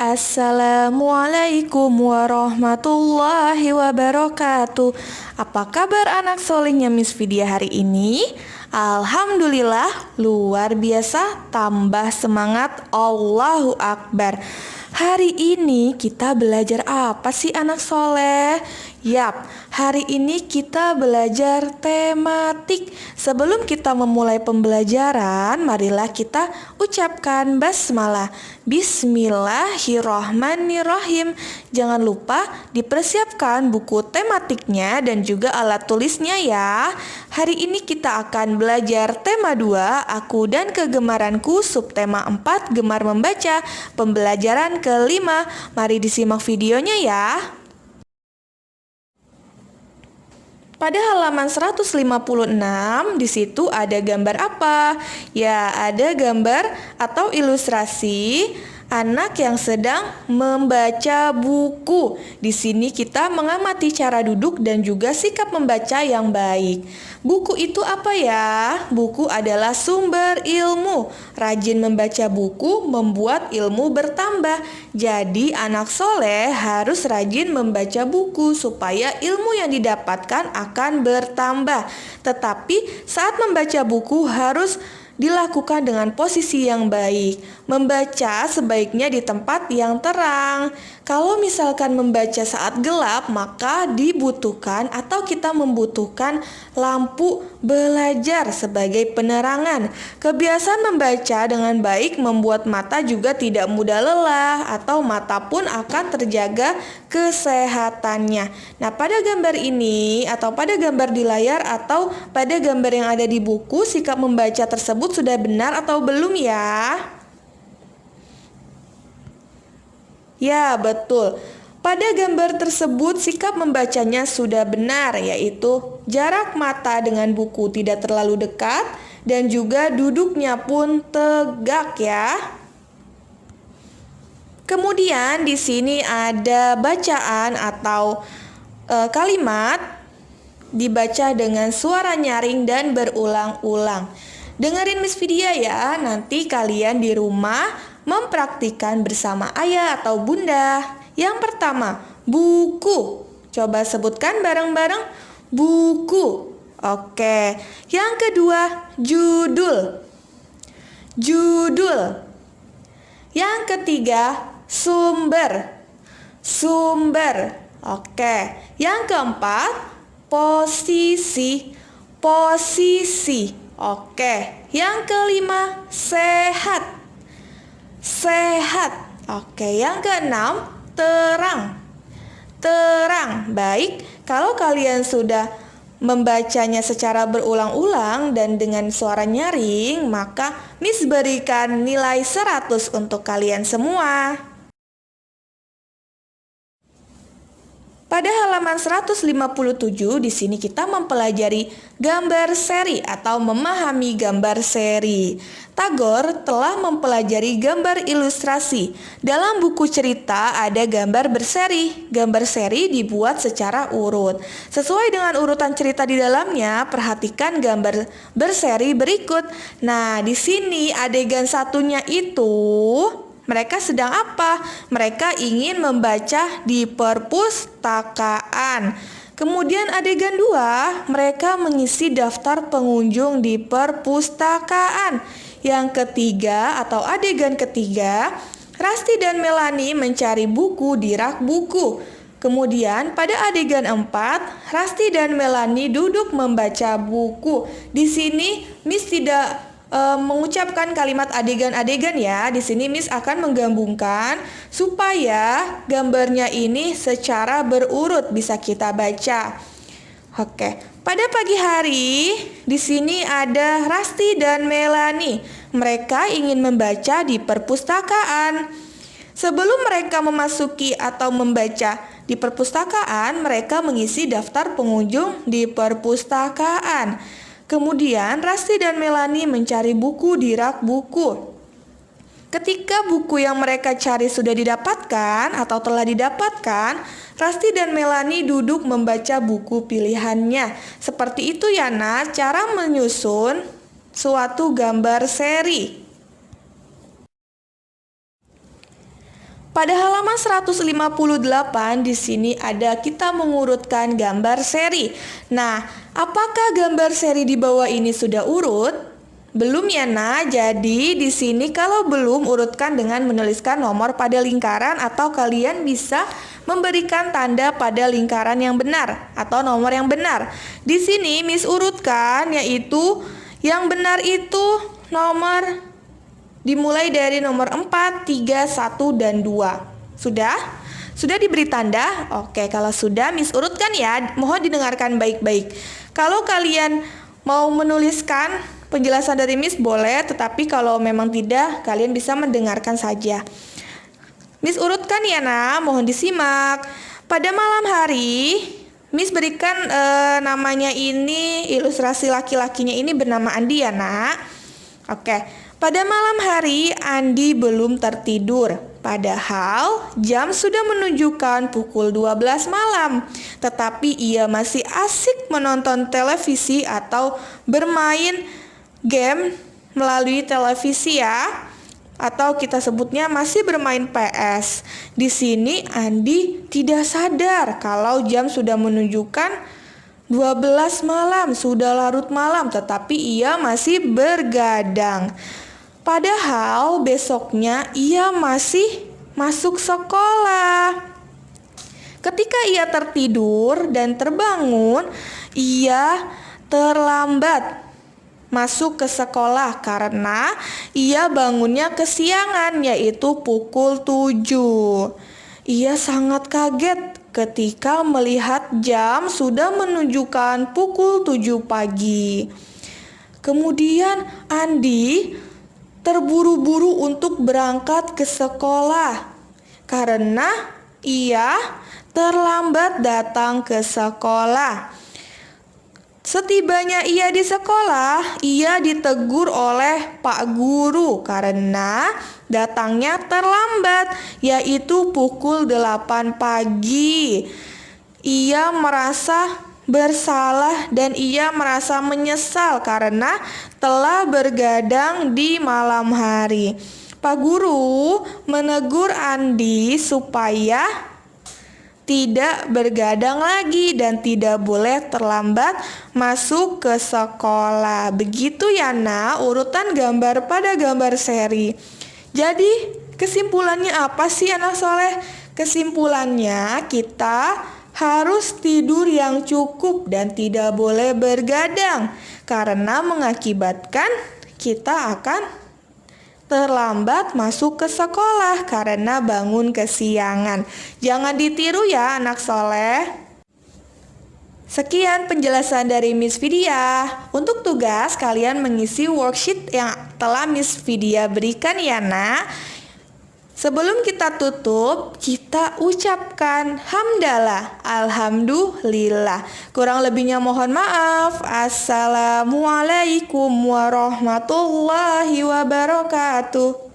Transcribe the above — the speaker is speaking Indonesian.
Assalamualaikum warahmatullahi wabarakatuh. Apa kabar anak solehnya Miss Vidya hari ini? Alhamdulillah, luar biasa, tambah semangat, Allahu Akbar. Hari ini kita belajar apa sih anak soleh? Yap, hari ini kita belajar tematik. Sebelum kita memulai pembelajaran, marilah kita ucapkan basmalah. Bismillahirrahmanirrahim. Jangan lupa dipersiapkan buku tematiknya dan juga alat tulisnya ya. Hari ini kita akan belajar tema 2, aku dan kegemaranku, subtema 4, gemar membaca, pembelajaran kelima. Mari disimak videonya ya. Pada halaman 156, di situ ada gambar apa? Ya, ada gambar atau ilustrasi anak yang sedang membaca buku. Di sini kita mengamati cara duduk dan juga sikap membaca yang baik. Buku itu apa ya? Buku adalah sumber ilmu. Rajin membaca buku membuat ilmu bertambah. Jadi anak soleh harus rajin membaca buku supaya ilmu yang didapatkan akan bertambah. Tetapi saat membaca buku harus dilakukan dengan posisi yang baik. Membaca sebaiknya di tempat yang terang. Kalau misalkan membaca saat gelap, maka dibutuhkan atau kita membutuhkan lampu belajar sebagai penerangan. Kebiasaan membaca dengan baik membuat mata juga tidak mudah lelah atau mata pun akan terjaga kesehatannya. Nah, pada gambar ini atau pada gambar di layar atau pada gambar yang ada di buku, sikap membaca tersebut sudah benar atau belum ya? Ya, betul. Pada gambar tersebut sikap membacanya sudah benar, yaitu jarak mata dengan buku tidak terlalu dekat dan juga duduknya pun tegak ya. Kemudian di sini ada bacaan atau kalimat dibaca dengan suara nyaring dan berulang-ulang. Dengerin Miss Vidya ya, nanti kalian di rumah mempraktikkan bersama ayah atau bunda. Yang pertama, buku. Coba sebutkan bareng-bareng, buku. Oke. Yang kedua, judul. Judul. Yang ketiga, sumber. Sumber. Oke. Yang keempat, posisi. Posisi. Oke. Yang kelima, sehat. Sehat. Oke. Yang keenam, terang. Terang. Baik. Kalau kalian sudah membacanya secara berulang-ulang dan dengan suara nyaring, maka Miss berikan nilai 100 untuk kalian semua. Pada halaman 157 di sini kita mempelajari gambar seri atau memahami gambar seri. Tagore telah mempelajari gambar ilustrasi. Dalam buku cerita ada gambar berseri. Gambar seri dibuat secara urut. Sesuai dengan urutan cerita di dalamnya, perhatikan gambar berseri berikut. Nah, di sini adegan satunya itu mereka sedang apa? Mereka ingin membaca di perpustakaan. Kemudian adegan 2, mereka mengisi daftar pengunjung di perpustakaan. Yang ketiga atau adegan ketiga, Rasti dan Melanie mencari buku di rak buku. Kemudian pada adegan 4, Rasti dan Melanie duduk membaca buku. Di sini Miss tidak mengucapkan kalimat adegan-adegan ya. Di sini Miss akan menggabungkan supaya gambarnya ini secara berurut bisa kita baca. Oke. Pada pagi hari di sini ada Rasti dan Melanie. Mereka ingin membaca di perpustakaan. Sebelum mereka memasuki atau membaca di perpustakaan, mereka mengisi daftar pengunjung di perpustakaan. Kemudian Rasti dan Melanie mencari buku di rak buku. Ketika buku yang mereka cari sudah didapatkan atau telah didapatkan, Rasti dan Melanie duduk membaca buku pilihannya. Seperti itu ya Nak, cara menyusun suatu gambar seri. Pada halaman 158 di sini ada kita mengurutkan gambar seri. Nah, apakah gambar seri di bawah ini sudah urut? Belum ya, Nak. Jadi di sini kalau belum, urutkan dengan menuliskan nomor pada lingkaran atau kalian bisa memberikan tanda pada lingkaran yang benar atau nomor yang benar. Di sini Miss urutkan, yaitu yang benar itu nomor dimulai dari nomor 4, 3, 1, dan 2. Sudah? Sudah diberi tanda? Oke, kalau sudah Miss urutkan ya. Mohon didengarkan baik-baik. Kalau kalian mau menuliskan penjelasan dari Miss boleh, tetapi kalau memang tidak, kalian bisa mendengarkan saja. Miss urutkan ya, Nak. Mohon disimak. Pada malam hari, Miss berikan namanya ini, ilustrasi laki-lakinya ini bernama Andi ya, Nak. Oke. Pada malam hari, Andi belum tertidur. Padahal jam sudah menunjukkan pukul 12 malam. Tetapi ia masih asik menonton televisi atau bermain game melalui televisi ya. Atau kita sebutnya masih bermain PS. Di sini Andi tidak sadar kalau jam sudah menunjukkan 12 malam, sudah larut malam, tetapi ia masih bergadang. Padahal besoknya ia masih masuk sekolah. Ketika ia tertidur dan terbangun, ia terlambat masuk ke sekolah karena ia bangunnya kesiangan, yaitu pukul 7. Ia sangat kaget ketika melihat jam sudah menunjukkan pukul 7 pagi. Kemudian Andi terburu-buru untuk berangkat ke sekolah karena ia terlambat datang ke sekolah. Setibanya ia di sekolah, ia ditegur oleh Pak Guru karena datangnya terlambat, yaitu pukul 8 pagi. Ia merasa bersalah dan ia merasa menyesal karena telah bergadang di malam hari. Pak Guru menegur Andi supaya tidak bergadang lagi dan tidak boleh terlambat masuk ke sekolah. Begitu ya, Nak, urutan gambar pada gambar seri. Jadi kesimpulannya apa sih, anak soleh? Kesimpulannya kita harus tidur yang cukup dan tidak boleh bergadang karena mengakibatkan kita akan terlambat masuk ke sekolah karena bangun kesiangan. Jangan ditiru ya, anak soleh. Sekian penjelasan dari Miss Vidya. Untuk tugas, kalian mengisi worksheet yang telah Miss Vidya berikan ya, Nak. Sebelum kita tutup, kita ucapkan hamdalah, alhamdulillah. Kurang lebihnya mohon maaf. Assalamualaikum warahmatullahi wabarakatuh.